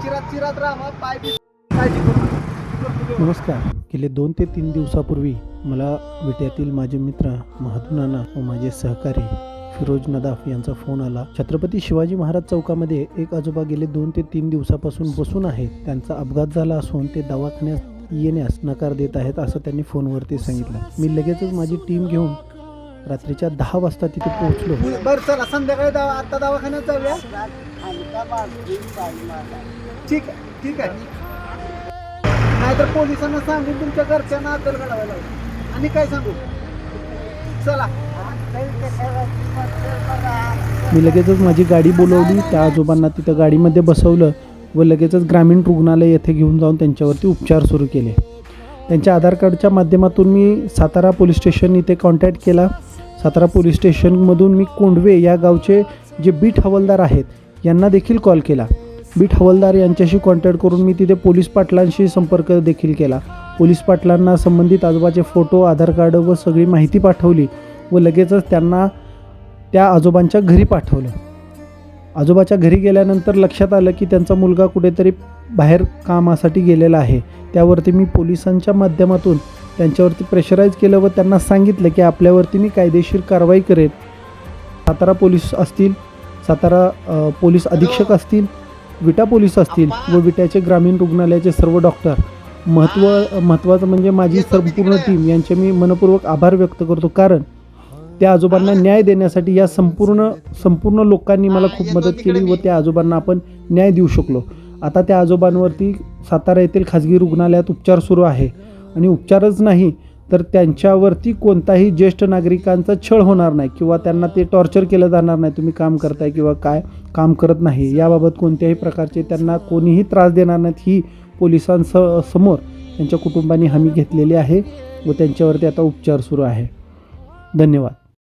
चिरात राहा पाय काळजी करू. नमस्कार. गेले 2 ते 3 दिवसापूर्वी मला विट्यातील माझे मित्र महादू नाना व माझे सहकारी फिरोज नदाफ यांचा फोन आला. छत्रपती शिवाजी महाराज चौकामध्ये एक आजोबा गेले 2 ते 3 दिवसापासून बसून आहेत. त्यांचा अपघात झाला असून ते दवाखान्यात येण्यास नकार देत आहेत असं त्यांनी फोनवरती सांगितलं. मी लगेचच माझी टीम घेऊन रात्रीच्या 10 वाजता तिथे पोहोचलो. बरं चला संध्याकाळी आता दवाखान्यात जाऊया. ठीक आहे नाहीतर पोलिसांना सांगून तुमच्या घरच्यांना अद्दल घडवायला लावू. आणि काय सांगू चला. मी लगेचच माझी गाडी बोलवली. त्या आजोबांना तिथं गाडीमध्ये बसवलं व लगेचच ग्रामीण रुग्णालय येथे घेऊन जाऊन त्यांच्यावरती उपचार सुरू केले. त्यांच्या आधार कार्डच्या माध्यमातून मी सातारा पोलीस स्टेशन इथे कॉन्टॅक्ट केला. सातारा पोलीस स्टेशनमधून मी कोंडवे या गावचे जे बीट हवालदार आहेत यांना देखील कॉल केला. बीट हवालदार यांच्याशी कॉन्टॅक्ट करून मी तिथे पोलीस पाटलांशी संपर्क देखील केला. पोलीस पाटलांना संबंधित आजोबाचे फोटो, आधार कार्ड व सगळी माहिती पाठवली व लगेचच त्यांना त्या आजोबांच्या घरी पाठवलं. आजोबाच्या घरी गेल्यानंतर लक्षात आलं की त्यांचा मुलगा कुठेतरी बाहेर कामासाठी गेलेला आहे. त्यावरती मी पोलिसांच्या माध्यमातून त्यांच्यावरती प्रेशराईज केलं व त्यांना सांगितलं की आपल्यावरती मी कायदेशीर कारवाई करेन. सातारा पोलीस असतील, सातारा पोलीस अधीक्षक असतील, विटा पोलीस असतील व विट्याचे ग्रामीण रुग्णालयाचे सर्व डॉक्टर, महत्त्वाचं म्हणजे माझी संपूर्ण टीम यांचे मी मनपूर्वक आभार व्यक्त करतो. कारण त्या आजोबांना न्याय देण्यासाठी या संपूर्ण लोकांनी मला खूप मदत केली व त्या आजोबांना आपण न्याय देऊ शकलो. आता त्या आजोबांवरती सातारा येथील खाजगी रुग्णालयात उपचार सुरू आहे आणि उपचारच नाही तर त्यांच्यावरती कोणताही ज्येष्ठ नागरिकांचा छळ होणार नाही किंवा त्यांना ते टॉर्चर केलं जाणार नाही. तुम्ही काम करताय किंवा काय काम करत नाही याबाबत कोणत्याही प्रकारचे त्यांना कोणीही त्रास देणार नाहीत ही पोलिसांसमोर त्यांच्या कुटुंबांनी हमी घेतलेली आहे व त्यांच्यावरती आता उपचार सुरू आहे. धन्यवाद.